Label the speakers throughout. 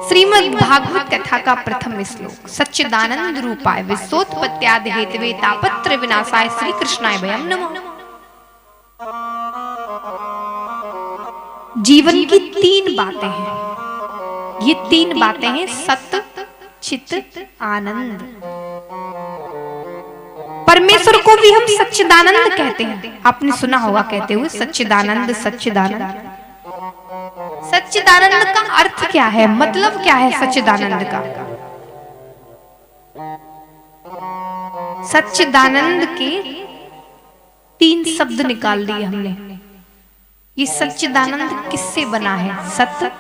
Speaker 1: श्रीमद् भागवत कथा का प्रथम श्लोक। सच्चिदानंद रूपाय विश्वोत्पत्त्यादि हेतवे तापत्र विनाशाय श्री कृष्णाय वयम नमः। जीवन की तीन बातें हैं। ये तीन बातें हैं सत्य, चित, आनंद। परमेश्वर को भी हम सच्चिदानंद कहते हैं। आपने सुना होगा कहते हुए सच्चिदानंद सच्चिदानंद। सच्चिदानंद का अर्थ क्या है, मतलब क्या है सच्चिदानंद का? सच्चिदानंद के तीन शब्द निकाल दिए हमने। ये सच्चिदानंद किससे बना है? सत्य,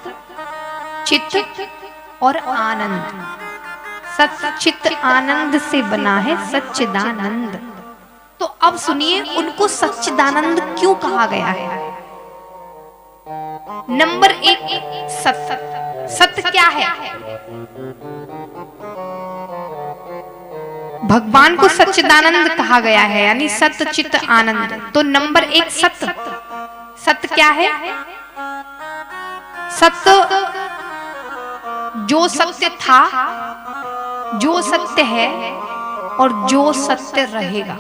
Speaker 1: चित्त और आनंद। सत्य, चित्त, आनंद से बना है सच्चिदानंद। तो अब सुनिए उनको सच्चिदानंद क्यों कहा गया है। नंबर एक, सत्य। सत्य क्या है? भगवान को सच्चिदानंद कहा गया है, यानी सत्य, चित्त, आनंद। तो नंबर एक सत्य। सत्य क्या है? सत्य जो सत्य था, जो सत्य है और जो सत्य रहेगा।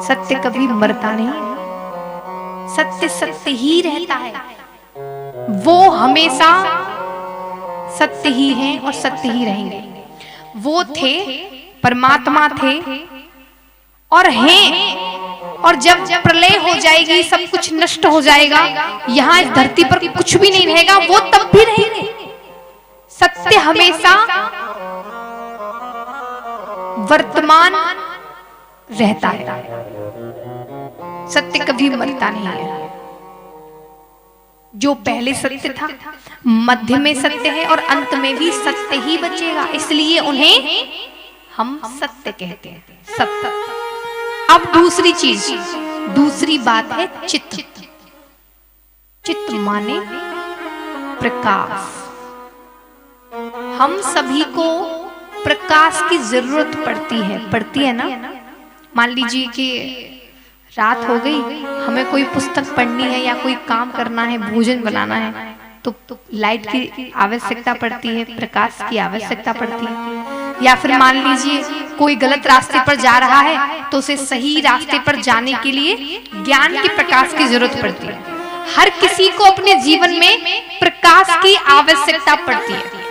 Speaker 1: सत्य कभी मरता नहीं। सत्य सत्य ही रहता है। वो हमेशा सत्य ही हैं और सत्य ही रहेंगे। वो थे, परमात्मा थे और हैं। और जब प्रलय हो जाएगी, सब कुछ नष्ट हो जाएगा, यहाँ इस धरती पर कुछ भी नहीं रहेगा, वो तब भी रहेंगे। सत्य हमेशा वर्तमान रहता है। सत्य कभी मरता नहीं है। जो पहले सत्य था, मध्य में सत्य है और अंत में भी सत्य ही बचेगा, इसलिए उन्हें हम सत्य कहते हैं। सत्य। अब दूसरी चीज, दूसरी बात है चित्त। चित्त माने प्रकाश। हम सभी को प्रकाश की जरूरत पड़ती है ना। मान लीजिए कि रात हो गई, हमें कोई पुस्तक पढ़नी है या कोई काम करना है, भोजन बनाना है, तो लाइट की आवश्यकता पड़ती है, प्रकाश की आवश्यकता पड़ती है। या फिर मान लीजिए कोई गलत रास्ते पर जा रहा है, तो उसे सही रास्ते पर जाने के लिए ज्ञान के प्रकाश की जरूरत पड़ती है। हर किसी को अपने जीवन में प्रकाश की आवश्यकता पड़ती है।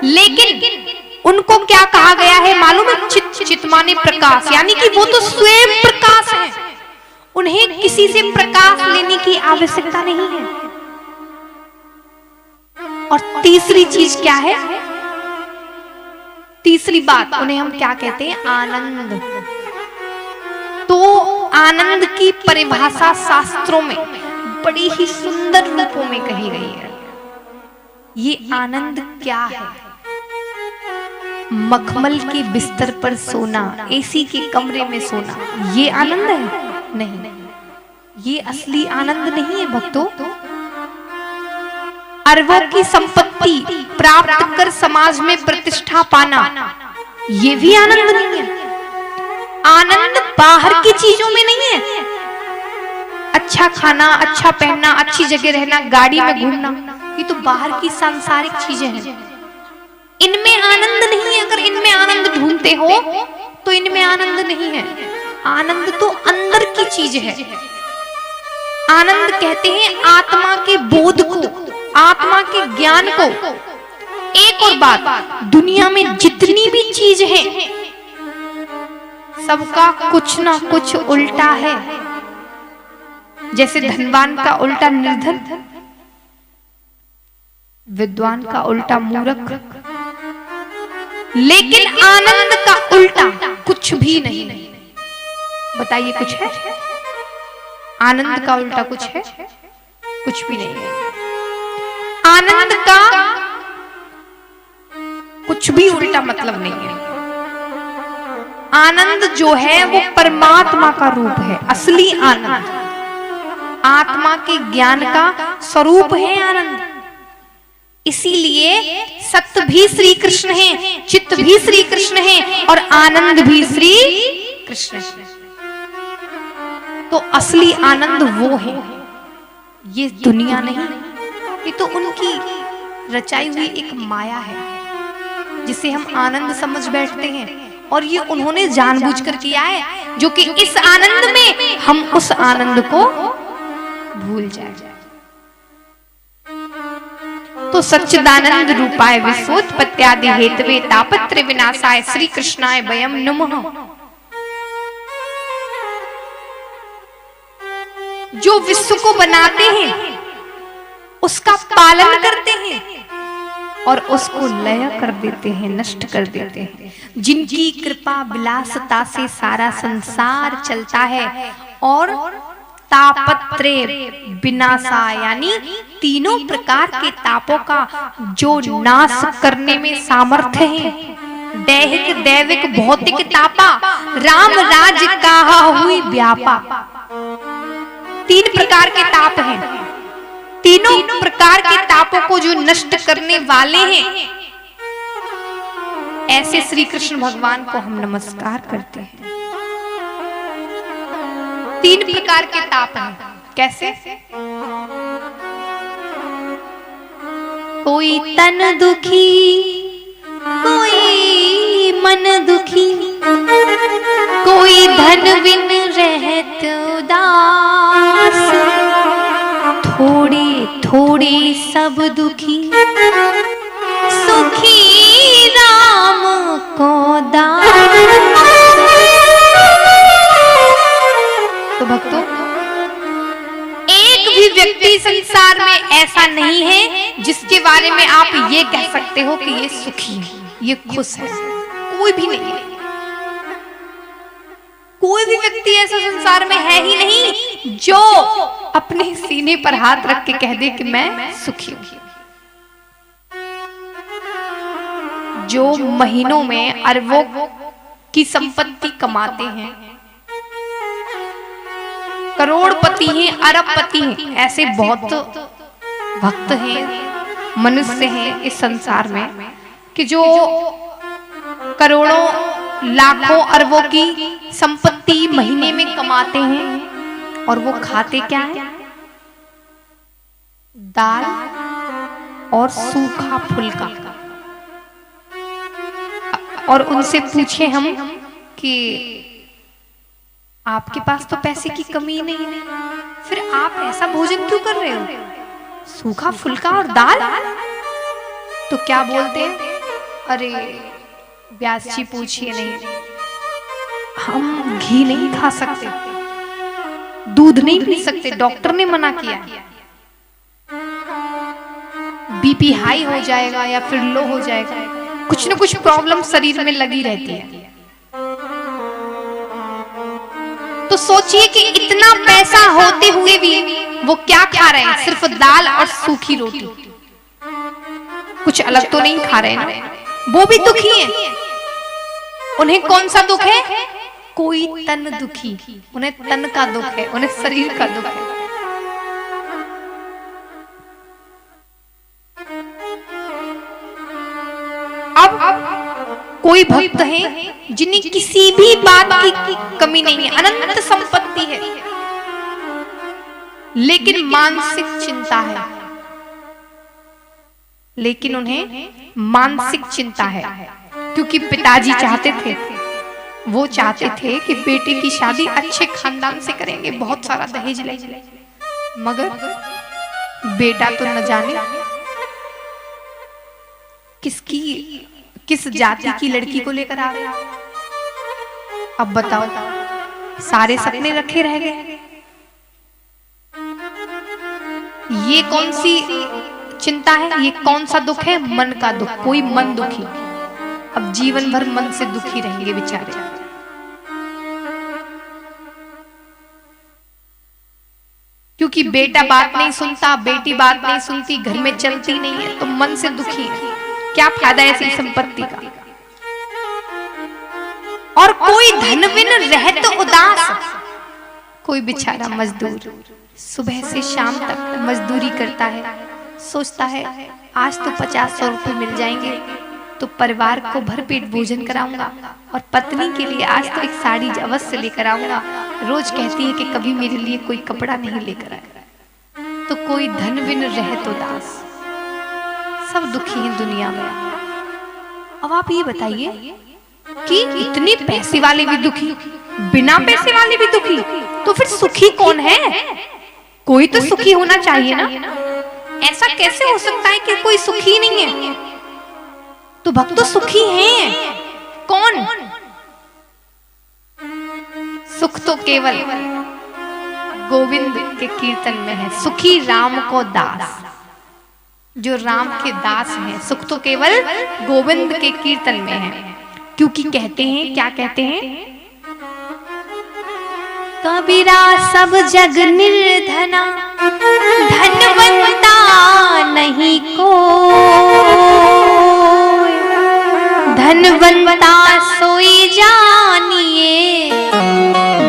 Speaker 1: लेकिन उनको क्या कहा गया है मालूम है? चित्त। चित्त माने प्रकाश, यानी कि वो तो स्वयं प्रकाश है। उन्हें किसी से प्रकाश लेने की आवश्यकता नहीं है। और तीसरी चीज क्या है? तीसरी बात, उन्हें हम क्या कहते हैं? आनंद। तो आनंद की परिभाषा शास्त्रों में बड़ी ही सुंदर रूपों में कही गई है। ये आनंद क्या है? मखमल के बिस्तर पर सोना, एसी के कमरे में सोना, ये आनंद है? नहीं, ये असली आनंद नहीं है भक्तों। अरबों की संपत्ति प्राप्त कर समाज में प्रतिष्ठा पाना, ये भी आनंद नहीं है। आनंद बाहर की चीजों में नहीं है। अच्छा खाना, अच्छा पहनना, अच्छी जगह रहना, गाड़ी में घूमना, ये तो बाहर की सांसारिक चीजें हैं। इनमें आनंद नहीं है। अगर इनमें आनंद ढूंढते हो तो इनमें आनंद नहीं है। आनंद तो अंदर की चीज है। आनंद कहते हैं आत्मा के बोध को, आत्मा के ज्ञान को। एक और बात, दुनिया में जितनी भी चीज है, सबका कुछ ना कुछ उल्टा है। जैसे धनवान का उल्टा निर्धन, विद्वान का उल्टा मूर्ख, लेकिन आनंद का उल्टा कुछ भी नहीं। बताइए कुछ है? आनंद का उल्टा कुछ है? कुछ भी नहीं है। आनंद का कुछ भी उल्टा मतलब नहीं है। आनंद जो है वो परमात्मा का रूप है, असली आनंद। आत्मा के ज्ञान का स्वरूप है आनंद। इसीलिए सत्य भी श्री कृष्ण है, चित्त भी श्री कृष्ण है और आनंद भी श्री कृष्ण है। तो असली आनंद वो है, ये दुनिया नहीं। ये तो उनकी रचाई हुई एक माया है जिसे हम आनंद समझ बैठते हैं, और ये उन्होंने जानबूझकर किया है, जो कि इस आनंद में हम उस आनंद को भूल जाए। तो सच्चिदानंद रूपाय विश्वोत्पत्त्यादि हेतवे तापत्रय विनाशाय श्री कृष्णाय वयम नमः। जो विश्व को बनाते हैं, उसका पालन करते हैं और उसको लय कर देते हैं, नष्ट कर देते हैं, जिनकी कृपा विलासता से सारा संसार चलता है, और तापत्रय विनाशा यानी तीनों प्रकार के तापों का जो नाश करने में सामर्थ्य है, दैहिक दैविक भौतिक तापा राम राज कहा हुई व्यापा, तीन प्रकार के ताप हैं। तीनों प्रकार के तापों को जो नष्ट करने वाले हैं, ऐसे श्री कृष्ण भगवान को हम नमस्कार करते हैं। तीन प्रकार के ताप हैं। कैसे? कोई तन दुखी, कोई मन दुखी, कोई धन बिन रहत उदास, थोड़े थोड़े सब दुखी, सुखी राम को दास। तो भक्तों, एक भी व्यक्ति संसार में ऐसा नहीं है जिसके बारे में आप ये कह सकते हो कि ये सुखी है, ये खुश है। कोई भी नहीं है। कोई भी व्यक्ति ऐसा संसार में है ही नहीं जो अपने सीने पर हाथ रख के कह दे कि मैं सुखी हूं। जो महीनों में अरबों की संपत्ति कमाते हैं, करोड़पति हैं, अरबपति हैं, ऐसे बहुत भक्त हैं, मनुष्य हैं इस संसार में कि जो करोड़ों लाखों अरबों की संपत्ति महीने में कमाते हैं, और वो खाते क्या है? दाल और सूखा फुल्का। और उनसे पूछे हम कि आपके पास तो पैसे की कमी नहीं है, फिर आप ऐसा भोजन क्यों कर रहे हो? सूखा फुल्का और दाल? तो क्या बोलते हैं? अरे व्यास जी पूछिए नहीं, हम घी नहीं खा सकते, दूध नहीं पी सकते, डॉक्टर ने मना किया, बीपी हाई हो जाएगा या फिर लो हो जाएगा, कुछ न कुछ प्रॉब्लम शरीर में लगी रहती है। तो सोचिए कि इतना पैसा होते हुए भी वो क्या खा रहे हैं? सिर्फ दाल और सूखी रोटी, कुछ अलग तो नहीं खा रहे हैं। वो भी दुखी हैं। उन्हें कौन सा दुख है? कोई तन दुखी, उन्हें तन का दुख है, उन्हें शरीर का दुख है। अब कोई भक्त हैं जिन्हें किसी भी बात की कमी नहीं है, अनंत संपत्ति है, लेकिन मानसिक चिंता है, लेकिन उन्हें मानसिक चिंता है, क्योंकि पिताजी चाहते थे, वो चाहते थे कि बेटे की शादी अच्छे खानदान से करेंगे, बहुत सारा दहेज लेंगे, मगर बेटा तो न जाने किस जाति की लड़की को लेकर आ गया। अब बताओ, सारे सपने रखे रह गए। ये कौन सी चिंता है? ये कौन सा दुख है? मन का दुख। कोई मन दुखी, अब जीवन भर मन से दुखी रहेंगे बेचारे। क्योंकि बेटा बात नहीं सुनता, बेटी बात नहीं सुनती, घर में चलती नहीं है, तो मन से दुखी है। क्या फायदा ऐसी संपत्ति का? और कोई धन बिन रहत उदास, कोई बेचारा मजदूर सुबह से शाम तक मजदूरी करता है, सोचता है आज तो 50-100 रुपए मिल जाएंगे तो परिवार को भरपेट भोजन कराऊंगा, और पत्नी के लिए आज तो एक साड़ी अवश्य लेकर आऊंगा। रोज कहती है कि कभी मेरे लिए कोई कपड़ा नहीं लेकर आया। तो कोई धन बिन रहे तो दास। सब दुखी हैं दुनिया में। अब आप ये बताइए कि इतने पैसे वाले भी दुखी, बिना पैसे वाले भी दुखी, तो फिर सुखी कौन है? कोई तो सुखी होना चाहिए ना। ऐसा कैसे हो सकता है कि कोई सुखी नहीं है? तो भक्त तो सुखी हैं। कौन? सुख तो केवल गोविंद के कीर्तन में है। सुखी राम को दास, जो राम के दास हैं, सुख तो केवल गोविंद के कीर्तन में है। क्योंकि कहते हैं, क्या कहते हैं? कबीरा सब जग निर्धना, धनवंता नहीं को। धनवंता सोई जानिए,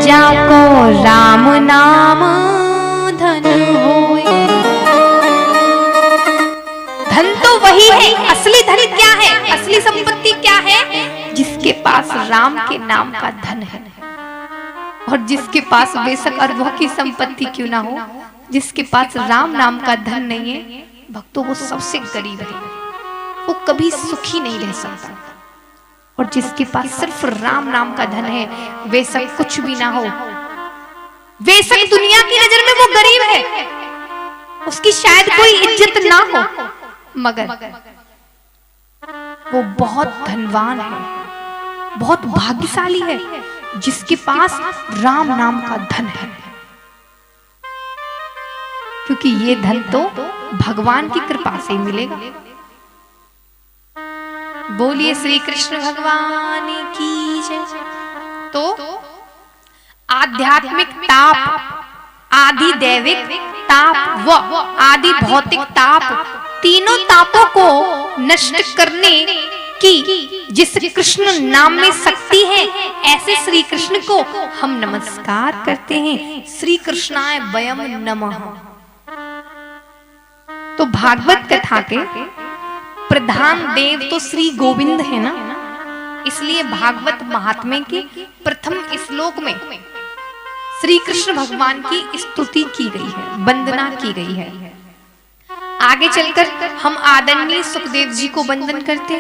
Speaker 1: जाको राम नाम धन होए। धन तो वही है। असली धन क्या है? असली संपत्ति क्या है? जिसके पास राम के नाम का धन है। और जिसके पास बेशक अरबों की संपत्ति क्यों ना हो, जिसके पास राम नाम का धन नहीं है, भक्तों वो सबसे गरीब है, वो कभी सुखी नहीं रह सकता। और जिसके पास सिर्फ राम नाम का धन है, बेशक कुछ भी ना हो, बेशक दुनिया की नजर में वो गरीब है, उसकी शायद कोई इज्जत ना हो, मगर वो बहुत धनवान है, बहुत भाग्यशाली है, जिसके पास राम नाम का धन है। क्योंकि ये धन तो भगवान की कृपा से मिलेगा। बोलिए श्री कृष्ण भगवान की जय। तो आध्यात्मिक ताप, आदि दैविक ताप व आदि भौतिक ताप, तीनों तापों को नष्ट करने की जिस कृष्ण नाम में शक्ति है, ऐसे श्री कृष्ण को हम नमस्कार करते हैं। श्री कृष्णाय वयम नमः। तो भागवत कथा के प्रधान देव तो श्री गोविंद है ना, इसलिए भागवत महात्म्य के प्रथम श्लोक में श्री कृष्ण भगवान की स्तुति की गई है, वंदना की गई है। आगे चलकर हम आदरणीय सुखदेव जी को वंदन करते हैं।